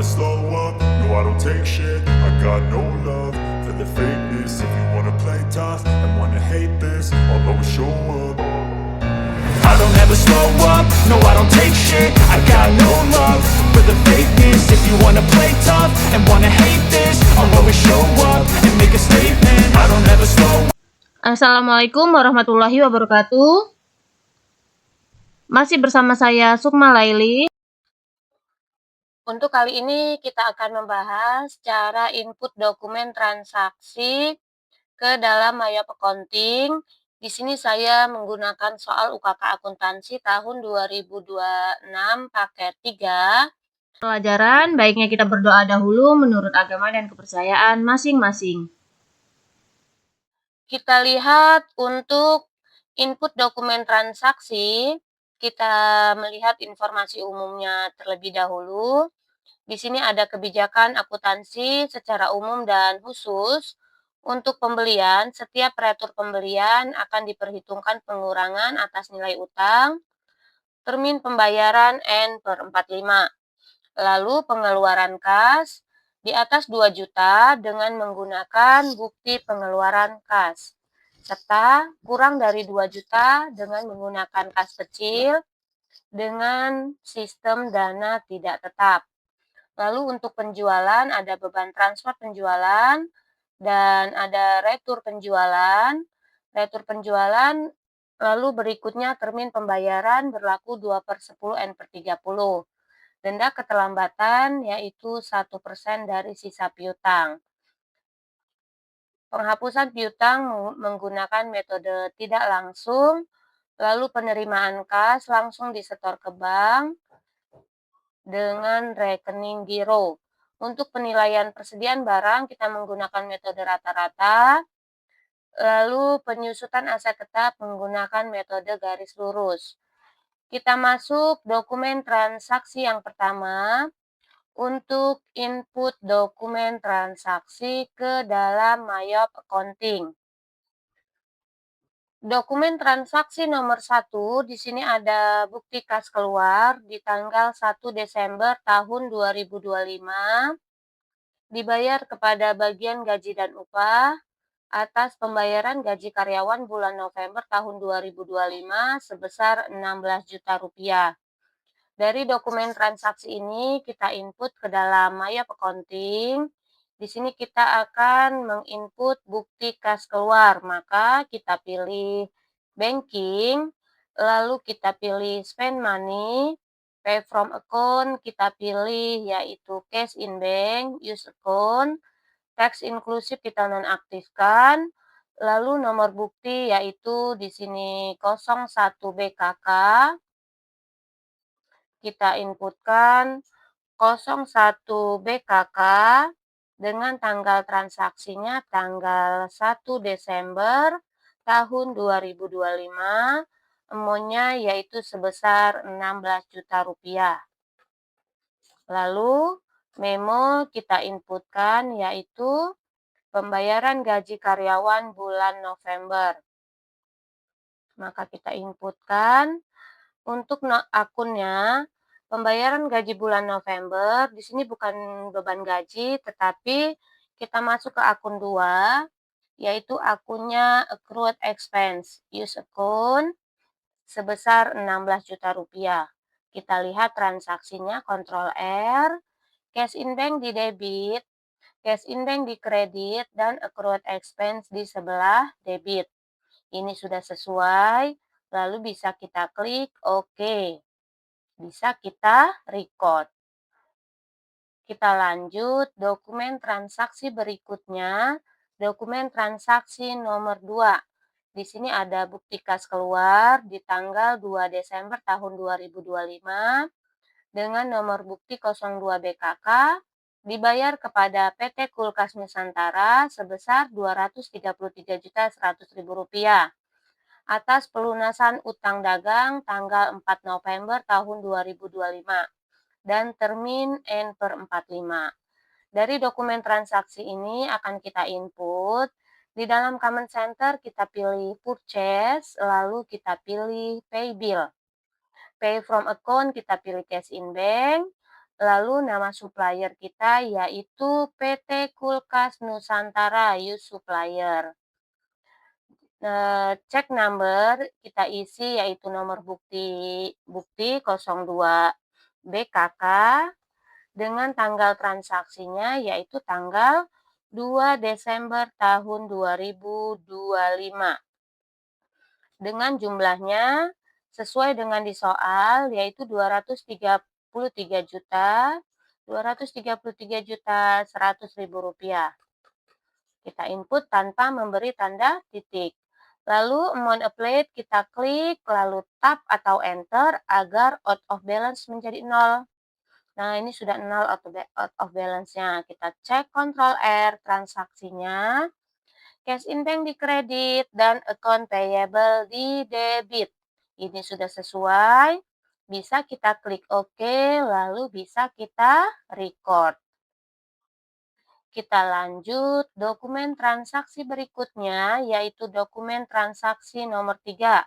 slow up, no I don't take shit. I got no love for the fakeness. If you wanna play tough and wanna hate this, I'll always show up. I don't ever slow up, no I don't take shit. I got no love for the fakeness. If you wanna play tough and wanna hate this, I'll always show up and make a statement. I don't ever slow up. Assalamualaikum warahmatullahi wabarakatuh. Masih bersama saya Sukma Laili. Untuk kali ini kita akan membahas cara input dokumen transaksi ke dalam Mayap Accounting. Di sini saya menggunakan soal UKK Akuntansi tahun 2026 paket 3. Pelajaran, baiknya kita berdoa dahulu menurut agama dan kepercayaan masing-masing. Kita lihat untuk input dokumen transaksi, kita melihat informasi umumnya terlebih dahulu. Di sini ada kebijakan akuntansi secara umum dan khusus. Untuk pembelian, setiap retur pembelian akan diperhitungkan pengurangan atas nilai utang, termin pembayaran N/45. Lalu pengeluaran kas di atas 2 juta dengan menggunakan bukti pengeluaran kas, serta kurang dari 2 juta dengan menggunakan kas kecil dengan sistem dana tidak tetap. Lalu untuk penjualan ada beban transfer penjualan dan ada retur penjualan. Retur penjualan lalu berikutnya termin pembayaran berlaku 2/10 N/30. Denda keterlambatan yaitu 1% dari sisa piutang. Penghapusan piutang menggunakan metode tidak langsung, lalu penerimaan kas langsung disetor ke bank dengan rekening giro. Untuk penilaian persediaan barang kita menggunakan metode rata-rata, lalu penyusutan aset tetap menggunakan metode garis lurus. Kita masuk dokumen transaksi yang pertama. Untuk input dokumen transaksi ke dalam Mayap Accounting. Dokumen transaksi nomor 1, di sini ada bukti kas keluar di tanggal 1 Desember tahun 2025, dibayar kepada bagian gaji dan upah atas pembayaran gaji karyawan bulan November tahun 2025 sebesar Rp16 juta. Dari dokumen transaksi ini kita input ke dalam Mayap Accounting. Di sini kita akan menginput bukti kas keluar, maka kita pilih banking, lalu kita pilih spend money, pay from account, kita pilih yaitu cash in bank, use account, tax inclusive kita nonaktifkan, lalu nomor bukti yaitu di sini 01 BKK, kita inputkan 01 BKK dengan tanggal transaksinya tanggal 1 Desember tahun 2025, amounnya yaitu sebesar Rp16 juta. Lalu memo kita inputkan yaitu pembayaran gaji karyawan bulan November. Maka kita inputkan untuk akunnya. Pembayaran gaji bulan November, di sini bukan beban gaji, tetapi kita masuk ke akun 2, yaitu akunnya accrued expense, use account, sebesar Rp16 juta. Kita lihat transaksinya, Ctrl R, cash in bank di debit, cash in bank di kredit, dan accrued expense di sebelah debit. Ini sudah sesuai, lalu bisa kita klik OK. Bisa kita record. Kita lanjut dokumen transaksi berikutnya, dokumen transaksi nomor 2. Di sini ada bukti kas keluar di tanggal 2 Desember tahun 2025 dengan nomor bukti 02 BKK dibayar kepada PT Kulkas Nusantara sebesar Rp233.100.000 atas pelunasan utang dagang tanggal 4 November tahun 2025 dan termin N/45. Dari dokumen transaksi ini akan kita input. Di dalam Comment Center kita pilih Purchase, lalu kita pilih Pay Bill. Pay from account kita pilih Cash in Bank, Lalu nama supplier kita yaitu PT Kulkas Nusantara Use Supplier. Cek number kita isi yaitu nomor bukti 02 BKK dengan tanggal transaksinya yaitu tanggal 2 Desember tahun 2025. Dengan jumlahnya sesuai dengan di soal yaitu 233.233.100.000 rupiah. Kita input tanpa memberi tanda titik. Lalu amount applied kita klik lalu tab atau enter agar out of balance menjadi 0. Nah, ini sudah 0 out of balance-nya. Kita cek Ctrl R transaksinya. Cash in bank di kredit dan account payable di debit. Ini sudah sesuai. Bisa kita klik OK, lalu bisa kita record. Kita lanjut dokumen transaksi berikutnya, yaitu dokumen transaksi nomor 3.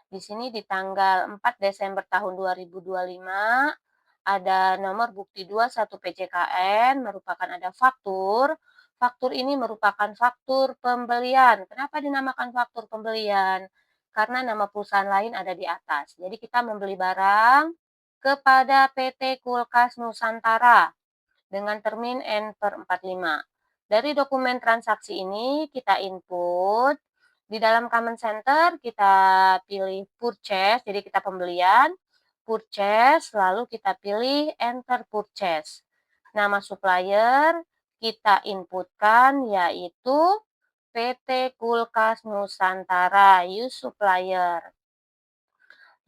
Di sini di tanggal 4 Desember tahun 2025, ada nomor bukti 21 PJKN, merupakan ada faktur. Faktur ini merupakan faktur pembelian. Kenapa dinamakan faktur pembelian? Karena nama perusahaan lain ada di atas. Jadi kita membeli barang kepada PT Kulkas Nusantara dengan termin N/45. Dari dokumen transaksi ini kita input. Di dalam Command Center kita pilih purchase, jadi kita pembelian. Purchase, lalu kita pilih enter purchase. Nama supplier kita inputkan yaitu PT Kulkas Nusantara Use Supplier.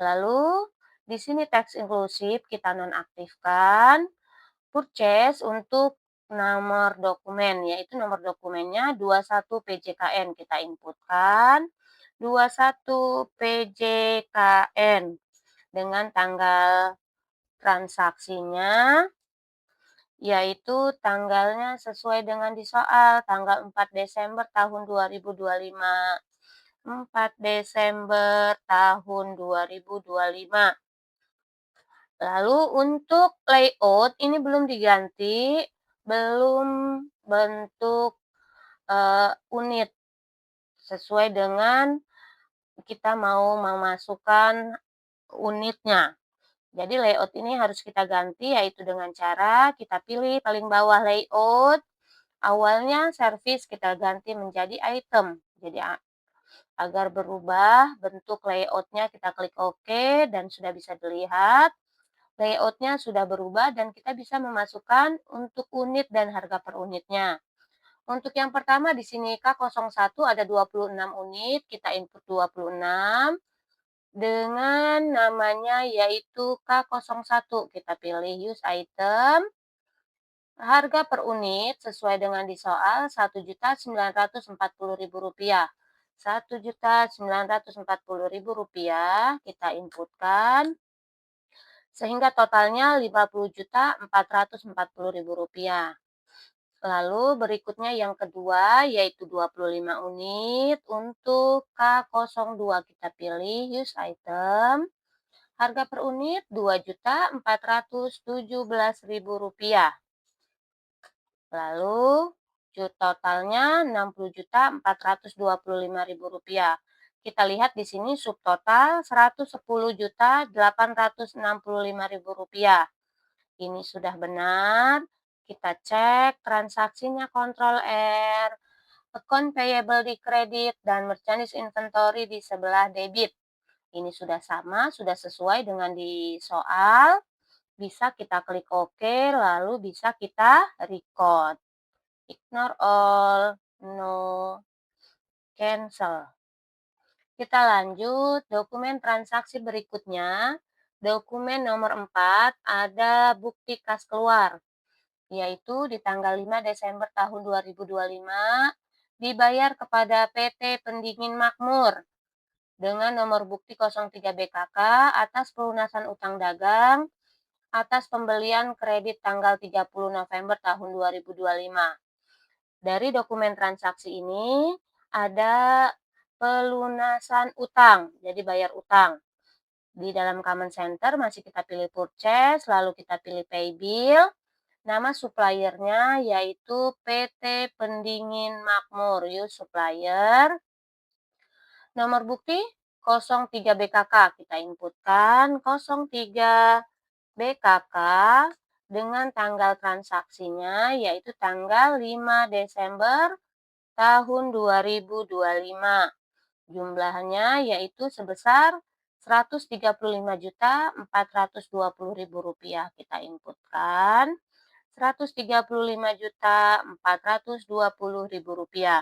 Lalu di sini teks inklusif kita nonaktifkan. Purchase untuk nomor dokumen, yaitu nomor dokumennya 21 PJKN. Kita inputkan 21 PJKN dengan tanggal transaksinya, yaitu tanggalnya sesuai dengan di soal, tanggal 4 Desember tahun 2025. 4 Desember tahun 2025. Lalu untuk layout ini belum diganti, belum bentuk unit sesuai dengan kita mau memasukkan unitnya. Jadi layout ini harus kita ganti yaitu dengan cara kita pilih paling bawah layout. Awalnya service kita ganti menjadi item. Jadi agar berubah bentuk layoutnya kita klik OK dan sudah bisa dilihat. Layoutnya sudah berubah dan kita bisa memasukkan untuk unit dan harga per unitnya. Untuk yang pertama di sini K01 ada 26 unit, kita input 26 dengan namanya yaitu K01. Kita pilih use item. Harga per unit sesuai dengan di soal Rp1.940.000. Rp1.940.000 kita inputkan. Sehingga totalnya Rp50.440.000. Lalu berikutnya yang kedua yaitu 25 unit. Untuk K02 kita pilih use item. Harga per unit Rp2.417.000. Lalu totalnya Rp60.425.000. Kita lihat di sini subtotal Rp110.865.000. Ini sudah benar. Kita cek transaksinya Ctrl R. Account payable di kredit dan merchandise inventory di sebelah debit. Ini sudah sama, sudah sesuai dengan di soal. Bisa kita klik OK, lalu bisa kita record. Ignore all, no, cancel. Kita lanjut dokumen transaksi berikutnya. Dokumen nomor 4 ada bukti kas keluar, yaitu di tanggal 5 Desember tahun 2025 dibayar kepada PT Pendingin Makmur dengan nomor bukti 03 BKK atas pelunasan utang dagang atas pembelian kredit tanggal 30 November tahun 2025. Dari dokumen transaksi ini ada pelunasan utang, jadi bayar utang. Di dalam Command Center masih kita pilih Purchase, lalu kita pilih Pay Bill. Nama suppliernya yaitu PT Pendingin Makmur, use supplier. Nomor bukti 03 BKK, kita inputkan 03 BKK dengan tanggal transaksinya yaitu tanggal 5 Desember tahun 2025. Jumlahnya yaitu sebesar Rp135.420.000. Kita inputkan Rp135.420.000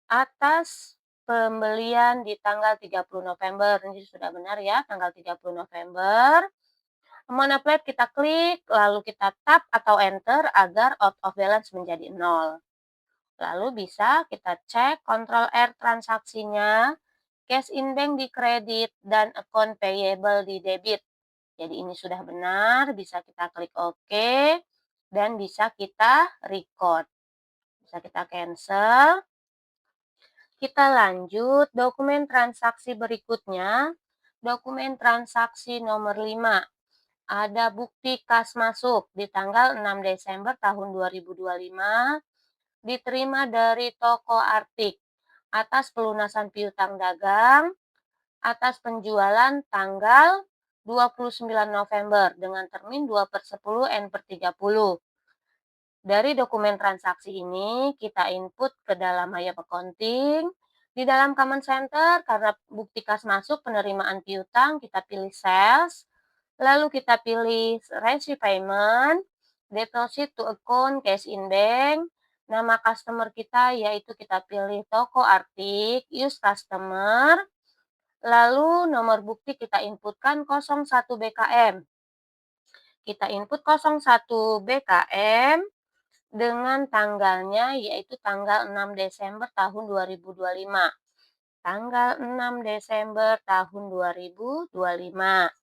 atas pembelian di tanggal 30 November. Ini sudah benar ya, tanggal 30 November. Amount applied kita klik, lalu kita tap atau enter agar out of balance menjadi 0. Lalu bisa kita cek Ctrl R transaksinya, cash in bank di kredit, dan account payable di debit. Jadi ini sudah benar, bisa kita klik OK, dan bisa kita record. Bisa kita cancel. Kita lanjut dokumen transaksi berikutnya. Dokumen transaksi nomor 5. Ada bukti kas masuk di tanggal 6 Desember tahun 2025 diterima dari toko Artik atas pelunasan piutang dagang atas penjualan tanggal 29 November dengan termin 2/10 N/30. Dari dokumen transaksi ini, kita input ke dalam Hayap Accounting. Di dalam Command Center, karena bukti kas masuk penerimaan piutang, kita pilih Sales. Lalu kita pilih Receive Payment, Deposit to Account, Cash in Bank. Nama customer kita yaitu kita pilih Toko Artik, Use Customer. Lalu nomor bukti kita inputkan 01 BKM. Kita input 01 BKM. Dengan tanggalnya yaitu tanggal 6 Desember tahun 2025. Tanggal 6 Desember tahun 2025.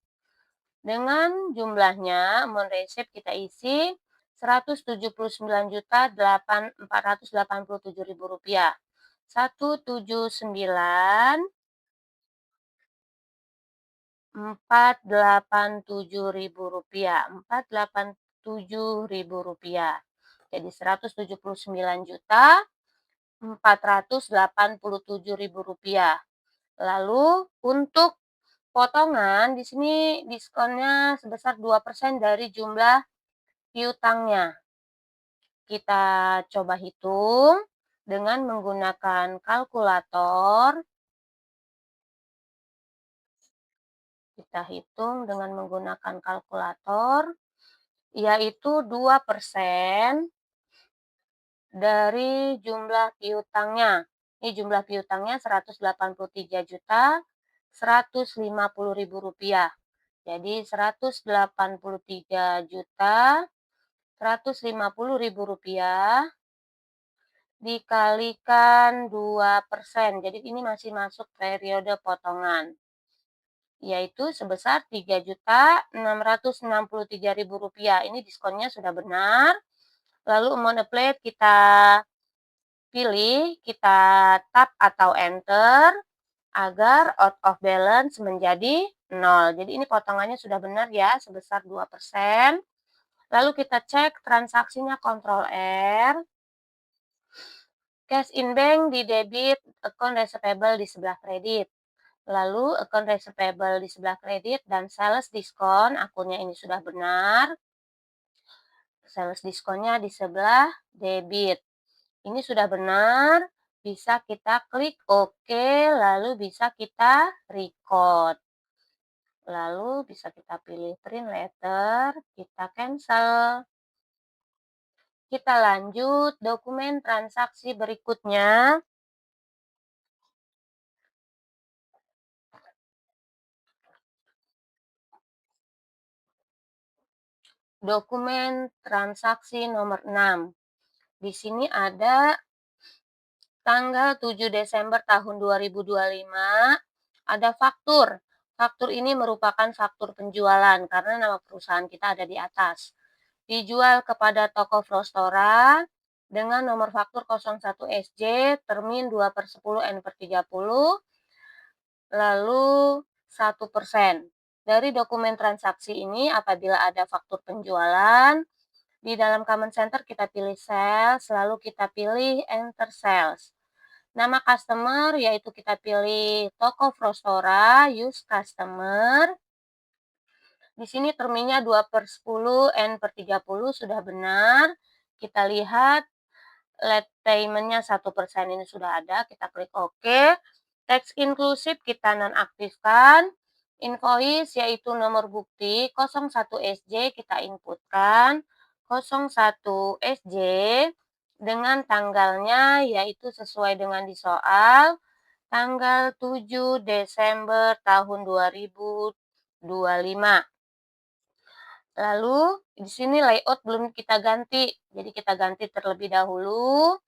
Dengan jumlahnya, amount receipt kita isi Rp179.487.000. 179.487.000. Rp487.000. Jadi Rp179.487.000. Lalu untuk potongan di sini diskonnya sebesar 2% dari jumlah piutangnya. Kita coba hitung dengan menggunakan kalkulator. Kita hitung dengan menggunakan kalkulator, yaitu 2% dari jumlah piutangnya. Ini jumlah piutangnya Rp183.150.000. Jadi Rp183.150.000 dikalikan 2%. Jadi ini masih masuk periode potongan, yaitu sebesar Rp3.663.000. Ini diskonnya sudah benar. Lalu amount applied kita pilih, kita tap atau enter agar out of balance menjadi 0. Jadi ini potongannya sudah benar ya, sebesar 2%. Lalu kita cek transaksinya, Ctrl R. Cash in bank di debit, account receivable di sebelah kredit. Lalu account receivable di sebelah kredit dan sales diskon, akunnya ini sudah benar. Sales diskonnya di sebelah debit. Ini sudah benar, bisa kita klik OK, lalu bisa kita record. Lalu bisa kita pilih print letter, kita cancel. Kita lanjut dokumen transaksi berikutnya. Dokumen transaksi nomor 6. Di sini ada tanggal 7 Desember tahun 2025, ada faktur. Faktur ini merupakan faktur penjualan karena nama perusahaan kita ada di atas. Dijual kepada toko Frostora dengan nomor faktur 01 SJ, termin 2/10 N/30, lalu 1%. Dari dokumen transaksi ini apabila ada faktur penjualan, di dalam Command Center kita pilih Sales, lalu kita pilih Enter Sales. Nama customer yaitu kita pilih Toko Frostora, Use Customer. Di sini termnya 2/10, N/30 sudah benar. Kita lihat late payment-nya 1% ini sudah ada, kita klik OK. Tax inclusive kita nonaktifkan. Invoice yaitu nomor bukti 01 SJ kita inputkan. 01 SJ dengan tanggalnya yaitu sesuai dengan di soal tanggal 7 Desember tahun 2025. Lalu di sini layout belum kita ganti, jadi kita ganti terlebih dahulu.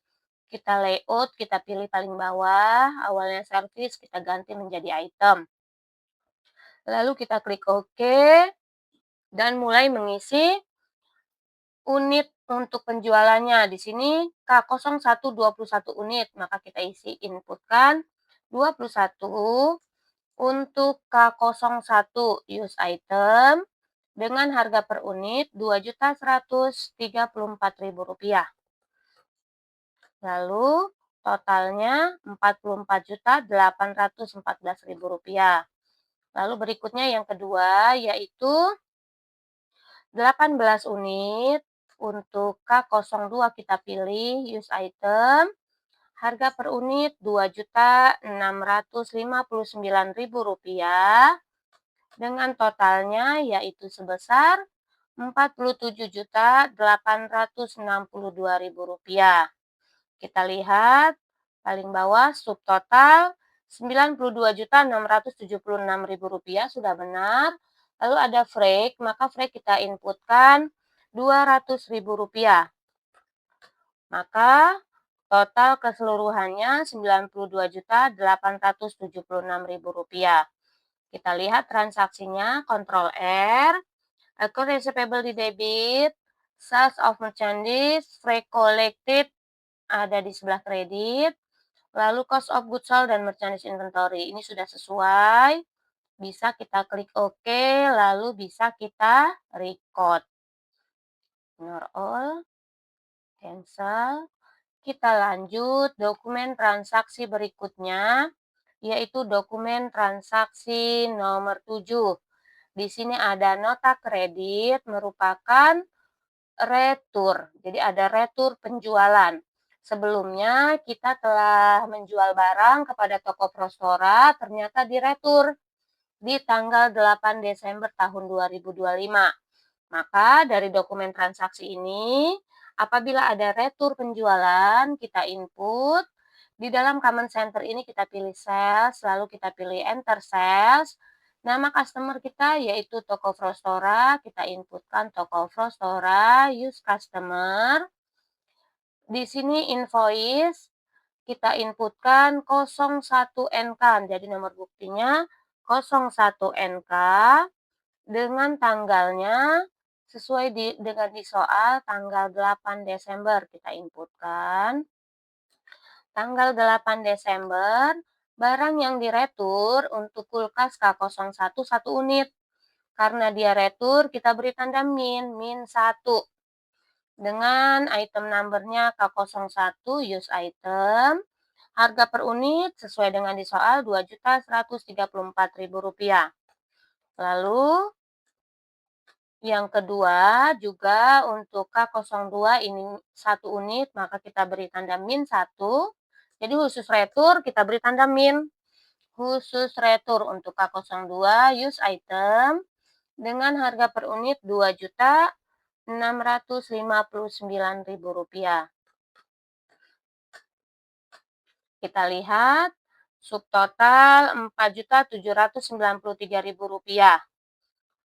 Kita layout, kita pilih paling bawah, awalnya service, kita ganti menjadi item. Lalu kita klik OK, dan mulai mengisi unit untuk penjualannya. Di sini K01 21 unit, maka kita isi inputkan 21 untuk K01 use item dengan harga per unit Rp2.134.000. Lalu totalnya Rp44.814.000. Lalu berikutnya yang kedua yaitu 18 unit untuk K02 kita pilih use item. Harga per unit Rp2.659.000 dengan totalnya yaitu sebesar Rp47.862.000. Kita lihat paling bawah subtotal Rp92.676.000 sudah benar. Lalu ada freight, maka freight kita inputkan Rp200.000. Maka total keseluruhannya Rp92.876.000. Kita lihat transaksinya, Ctrl R, account receivable di debit, sales of merchandise, freight collected ada di sebelah kredit, lalu cost of goods sold dan merchandise inventory. Ini sudah sesuai, bisa kita klik OK, lalu bisa kita record. Ignore all, cancel. Kita lanjut dokumen transaksi berikutnya, yaitu dokumen transaksi nomor 7. Di sini ada nota kredit merupakan retur. Jadi ada retur penjualan. Sebelumnya kita telah menjual barang kepada toko Frostora, ternyata diretur di tanggal 8 Desember tahun 2025. Maka dari dokumen transaksi ini, apabila ada retur penjualan, kita input. Di dalam Command Center ini kita pilih Sales, lalu kita pilih Enter Sales. Nama customer kita yaitu Toko Frostora, kita inputkan Toko Frostora, Use Customer. Di sini invoice, kita inputkan 01 NK, jadi nomor buktinya 01 NK. Dengan tanggalnya sesuai dengan di soal tanggal 8 Desember kita inputkan. Tanggal 8 Desember, barang yang diretur untuk kulkas K01 1 unit. Karena dia retur, kita beri tanda min 1. Dengan item numbernya K01 use item. Harga per unit sesuai dengan di soal Rp2.134.000. Lalu yang kedua juga untuk K02 ini 1 unit, maka kita beri tanda min 1. Jadi khusus retur kita beri tanda min. Khusus retur untuk K02 use item dengan harga per unit Rp2.659.000. Kita lihat subtotal Rp4.793.000.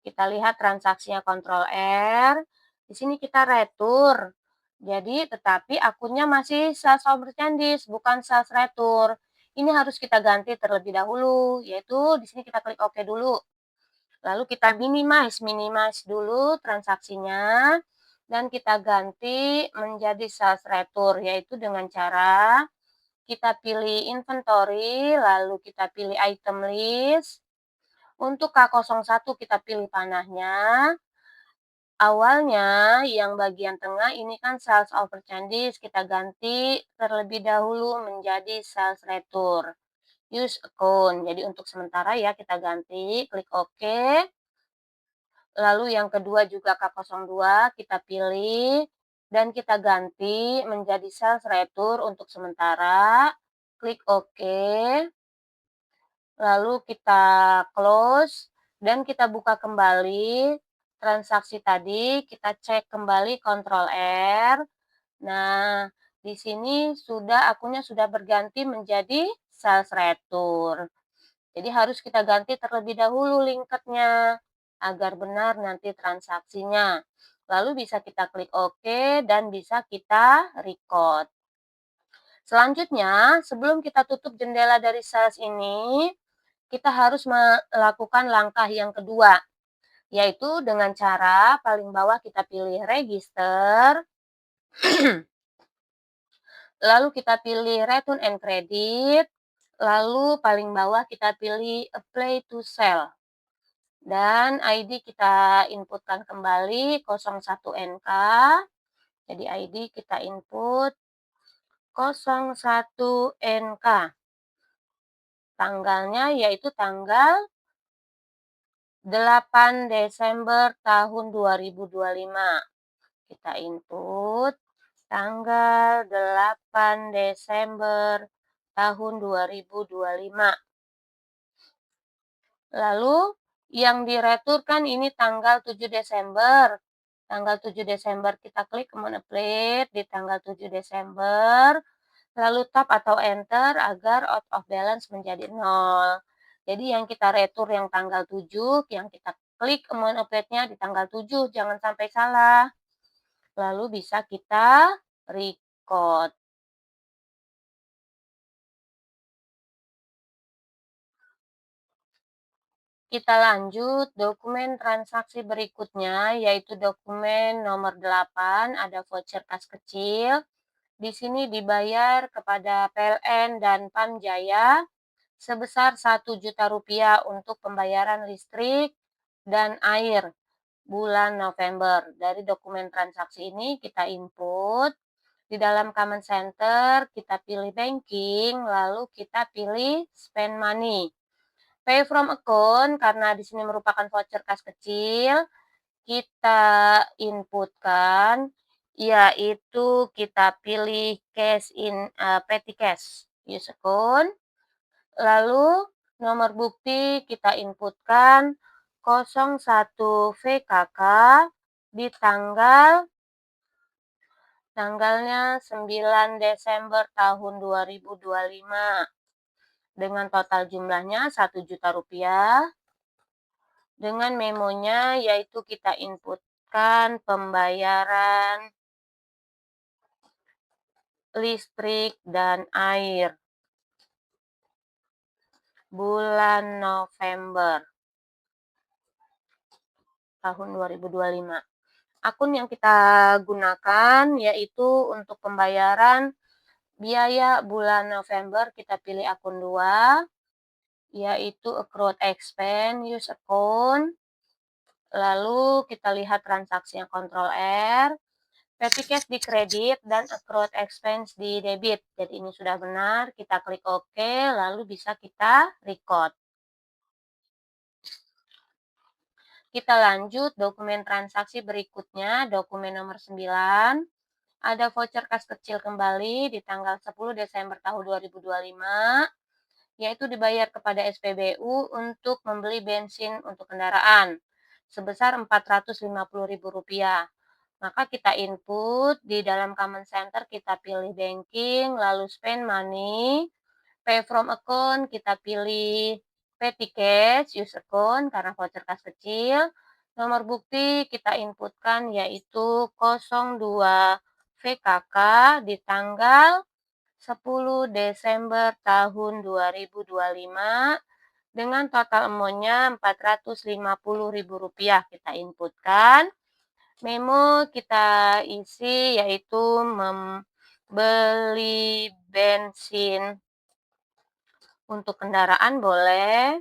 Kita lihat transaksinya Ctrl R. Di sini kita retur. Jadi, tetapi akunnya masih sales of merchandise, bukan sales retur. Ini harus kita ganti terlebih dahulu, yaitu di sini kita klik OK dulu. Lalu kita minimize dulu transaksinya, dan kita ganti menjadi sales retur, yaitu dengan cara kita pilih inventory, lalu kita pilih item list, Untuk K01 kita pilih panahnya. Awalnya yang bagian tengah ini kan sales over changes, kita ganti terlebih dahulu menjadi sales return. Use account. Jadi untuk sementara ya kita ganti, klik OK. Lalu yang kedua juga K02 kita pilih dan kita ganti menjadi sales return untuk sementara. Klik OK. Lalu kita close dan kita buka kembali transaksi tadi, kita cek kembali Ctrl R. Nah, di sini akunnya sudah berganti menjadi sales return. Jadi harus kita ganti terlebih dahulu linketnya agar benar nanti transaksinya. Lalu bisa kita klik OK dan bisa kita record. Selanjutnya, sebelum kita tutup jendela dari sales ini, kita harus melakukan langkah yang kedua, yaitu dengan cara paling bawah kita pilih register, lalu kita pilih return and credit, lalu paling bawah kita pilih apply to sell. Dan ID kita inputkan kembali 01NK. Jadi ID kita input 01NK. Tanggalnya yaitu tanggal 8 Desember tahun 2025. Kita input tanggal 8 Desember tahun 2025. Lalu yang direturkan ini tanggal 7 Desember. Tanggal 7 Desember kita klik command apply di tanggal 7 Desember. Lalu tab atau enter agar out of balance menjadi 0. Jadi yang kita retur yang tanggal 7, yang kita klik command apply-nya di tanggal 7, jangan sampai salah. Lalu bisa kita record. Kita lanjut dokumen transaksi berikutnya, yaitu dokumen nomor 8, ada voucher kas kecil. Di sini dibayar kepada PLN dan Pamjaya sebesar Rp1.000.000 untuk pembayaran listrik dan air bulan November. Dari dokumen transaksi ini kita input. Di dalam command center kita pilih banking, lalu kita pilih spend money. Pay from account karena di sini merupakan voucher kas kecil, kita inputkan yaitu kita pilih cash in petty cash use account. Lalu nomor bukti kita inputkan 01 VKK di tanggalnya 9 Desember tahun 2025. Dengan total jumlahnya Rp1.000.000. Dengan memonya yaitu kita inputkan pembayaran listrik dan air bulan November tahun 2025. Akun yang kita gunakan yaitu untuk pembayaran biaya bulan November kita pilih akun 2, yaitu accrued expense use account. Lalu kita lihat transaksinya Ctrl R, petty cash di kredit dan accrued expense di debit. Jadi ini sudah benar, kita klik OK, lalu bisa kita record. Kita lanjut dokumen transaksi berikutnya, dokumen nomor 9. Ada voucher kas kecil kembali di tanggal 10 Desember tahun 2025, yaitu dibayar kepada SPBU untuk membeli bensin untuk kendaraan sebesar Rp450.000. Maka kita input di dalam command center, kita pilih banking, lalu spend money, pay from account, kita pilih petty cash, use account karena voucher kas kecil. Nomor bukti kita inputkan yaitu 02 VKK di tanggal 10 Desember tahun 2025 dengan total amount-nya Rp450.000 kita inputkan. Memo kita isi yaitu membeli bensin untuk kendaraan boleh.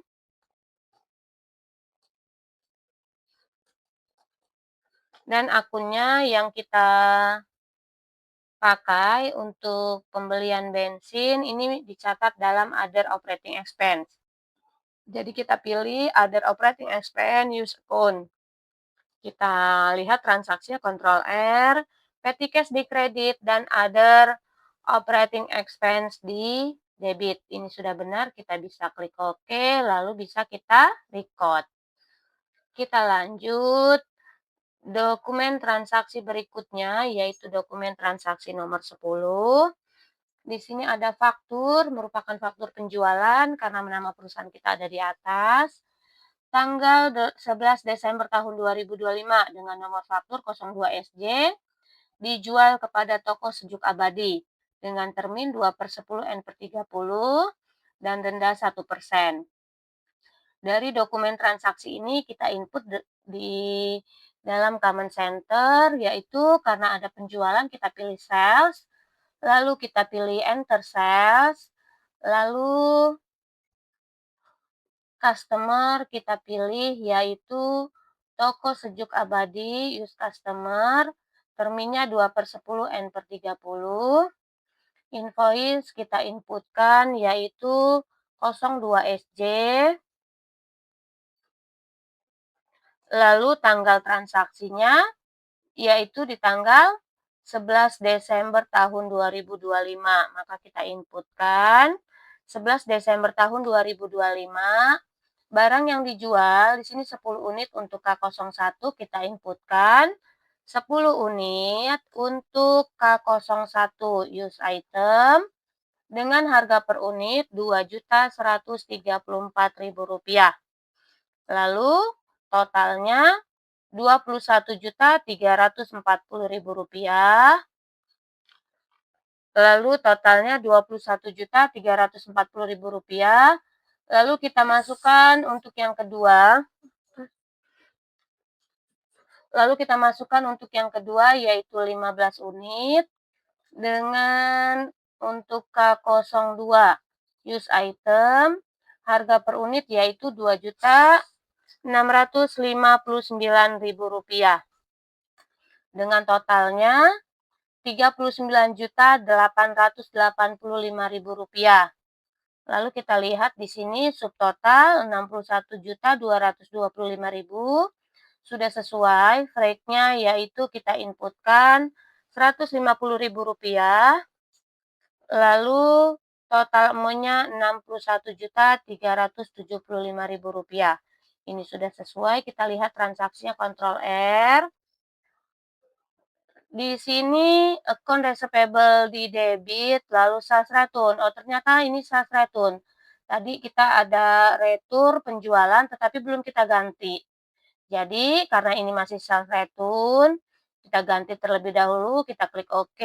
Dan akunnya yang kita pakai untuk pembelian bensin ini dicatat dalam other operating expense. Jadi kita pilih other operating expense use account. Kita lihat transaksinya Ctrl R, petty cash di kredit, dan other operating expense di debit. Ini sudah benar, kita bisa klik OK, lalu bisa kita record. Kita lanjut. Dokumen transaksi berikutnya yaitu dokumen transaksi nomor 10. Di sini ada faktur, merupakan faktur penjualan karena nama perusahaan kita ada di atas. Tanggal 11 Desember tahun 2025 dengan nomor faktur 02SJ dijual kepada toko Sejuk Abadi dengan termin 2/10 N/30 dan denda 1%. Dari dokumen transaksi ini kita input di dalam Command Center, yaitu karena ada penjualan kita pilih sales, lalu kita pilih enter sales, lalu customer kita pilih yaitu toko Sejuk Abadi, use customer, terminnya 2/10 N/30. Invoice kita inputkan yaitu 02SJ. Lalu tanggal transaksinya yaitu di tanggal 11 Desember tahun 2025. Maka kita inputkan 11 Desember tahun 2025. Barang yang dijual di sini 10 unit untuk K01 kita inputkan 10 unit untuk K01 use item dengan harga per unit Rp2.134.000. Lalu totalnya Rp21.340.000. Lalu totalnya Rp21.340.000. Lalu kita masukkan untuk yang kedua. Yaitu 15 unit dengan untuk K02 use item harga per unit yaitu Rp2.659.000 dengan totalnya Rp39.885.000. Lalu kita lihat di sini subtotal Rp61.225.000 sudah sesuai. Rate-nya yaitu kita inputkan Rp150.000. Lalu total amount-nya Rp61.375.000. Ini sudah sesuai. Kita lihat transaksinya Ctrl R. Di sini account receivable di debit, lalu sales return. Oh, ternyata ini sales return. Tadi kita ada retur penjualan, tetapi belum kita ganti. Jadi, karena ini masih sales return, kita ganti terlebih dahulu, kita klik OK.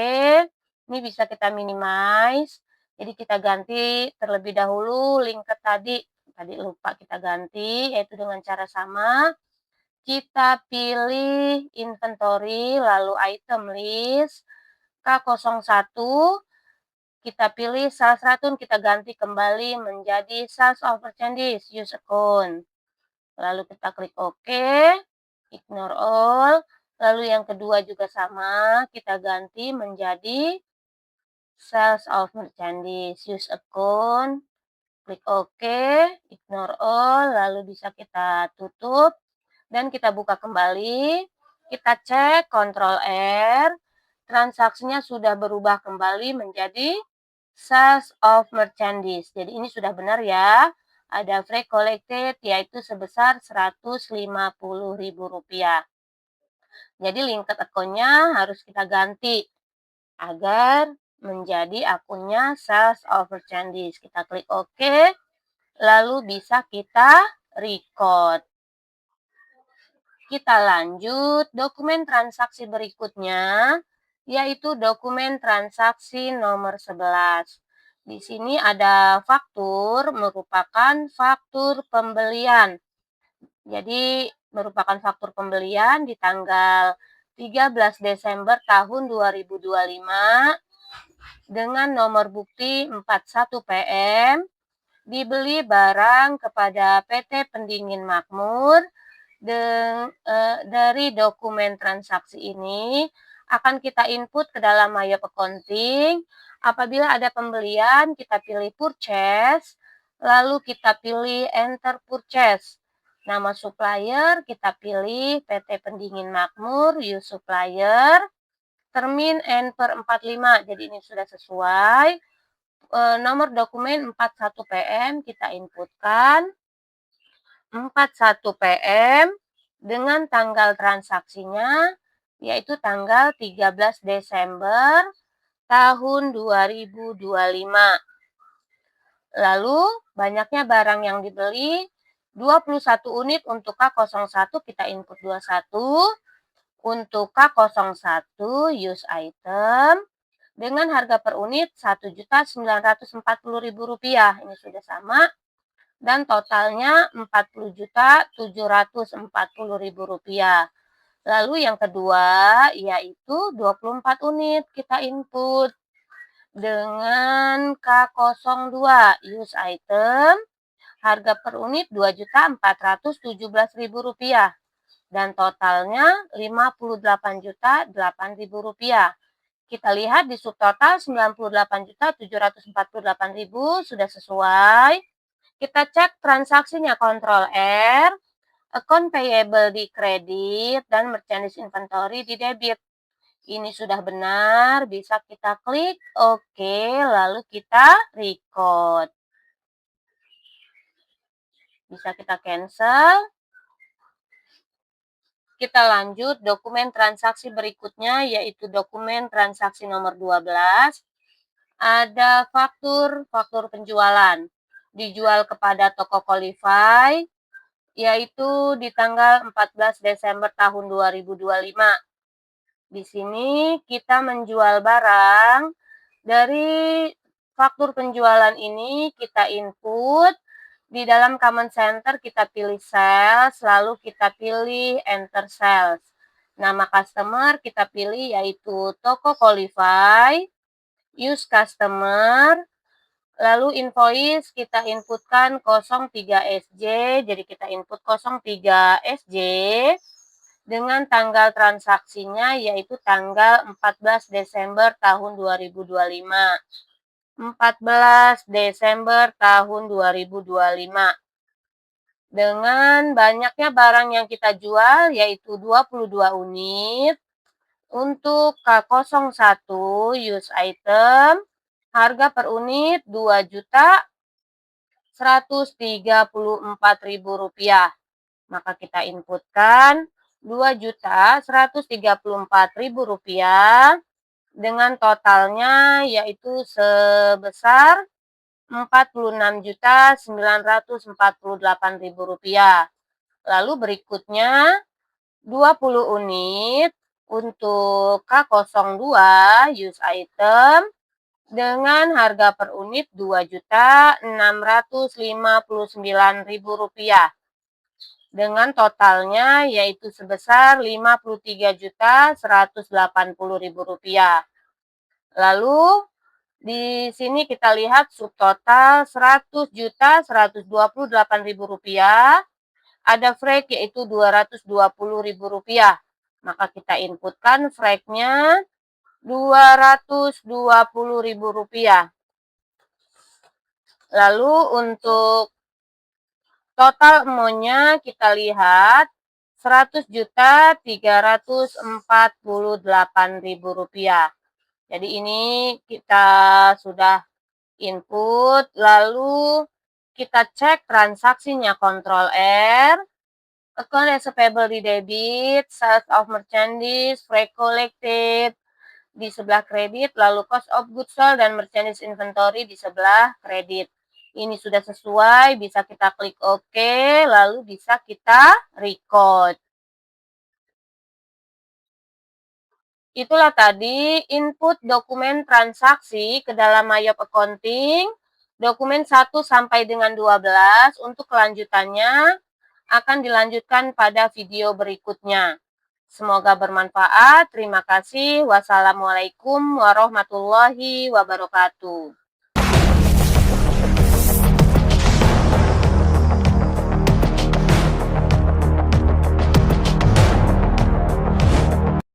Ini bisa kita minimize. Jadi, kita ganti terlebih dahulu link ke tadi. Tadi lupa kita ganti, yaitu dengan cara sama. Kita pilih inventory, lalu item list, K01, kita pilih sales return, kita ganti kembali menjadi sales of merchandise, use account. Lalu kita klik OK, ignore all. Lalu yang kedua juga sama, kita ganti menjadi sales of merchandise, use account. Klik OK, ignore all, lalu bisa kita tutup. Dan kita buka kembali, kita cek Ctrl R, transaksinya sudah berubah kembali menjadi sales of merchandise. Jadi ini sudah benar ya, ada freight collected yaitu sebesar Rp150.000. Jadi linked account-nya harus kita ganti agar menjadi akunnya sales of merchandise. Kita klik OK, lalu bisa kita record. Kita lanjut, dokumen transaksi berikutnya, yaitu dokumen transaksi nomor 11. Di sini ada faktur, merupakan faktur pembelian. Jadi, merupakan faktur pembelian di tanggal 13 Desember tahun 2025 dengan nomor bukti 41 PM, dibeli barang kepada PT Pendingin Makmur Dari dokumen transaksi ini akan kita input ke dalam My Accounting. Apabila ada pembelian, kita pilih purchase, lalu kita pilih enter purchase. Nama supplier kita pilih PT Pendingin Makmur, use supplier, termin N/45. Jadi ini sudah sesuai. Nomor dokumen 41 PM kita inputkan. 41 PM dengan tanggal transaksinya yaitu tanggal 13 Desember tahun 2025. Lalu banyaknya barang yang dibeli 21 unit, untuk K01 kita input 21, untuk K01 use item dengan harga per unit Rp1.940.000. Ini sudah sama. Dan totalnya Rp40.740.000. Lalu yang kedua yaitu 24 unit kita input dengan K02 use item, harga per unit Rp2.417.000 dan totalnya Rp58.008.000. Kita lihat di subtotal Rp98.748.000 sudah sesuai. Kita cek transaksinya, Ctrl R, account payable di kredit, dan merchandise inventory di debit. Ini sudah benar, bisa kita klik OK, lalu kita record. Bisa kita cancel. Kita lanjut dokumen transaksi berikutnya, yaitu dokumen transaksi nomor 12. Ada faktur penjualan. Dijual kepada toko Qualify, yaitu di tanggal 14 Desember tahun 2025. Di sini kita menjual barang. Dari faktur penjualan ini kita input. Di dalam Command Center kita pilih sales, lalu kita pilih enter sales. Nama customer kita pilih yaitu toko Qualify, use customer, lalu invoice kita inputkan 03 SJ, jadi kita input 03 SJ dengan tanggal transaksinya yaitu tanggal 14 Desember tahun 2025. 14 Desember tahun 2025. Dengan banyaknya barang yang kita jual yaitu 22 unit. Untuk K01 use item, harga per unit Rp2.134.000. Maka kita inputkan Rp2.134.000 dengan totalnya yaitu sebesar Rp46.948.000. Lalu berikutnya 20 unit untuk K02 use item dengan harga per unit Rp2.659.000 dengan totalnya yaitu sebesar Rp53.180.000. Lalu di sini kita lihat subtotal Rp100.128.000. Ada frek yaitu Rp220.000. Maka kita inputkan freknya Rp220.000. Lalu untuk total amount-nya kita lihat Rp100.348.000. Jadi ini kita sudah input, lalu kita cek transaksinya, Ctrl R, account receivable di debit, sales of merchandise, freight collected di sebelah kredit, lalu cost of goods sold dan merchandise inventory di sebelah kredit. Ini sudah sesuai, bisa kita klik OK, lalu bisa kita record. Itulah tadi input dokumen transaksi ke dalam My Accounting, dokumen 1 sampai dengan 12. Untuk kelanjutannya akan dilanjutkan pada video berikutnya. Semoga bermanfaat. Terima kasih. Wassalamualaikum warahmatullahi wabarakatuh.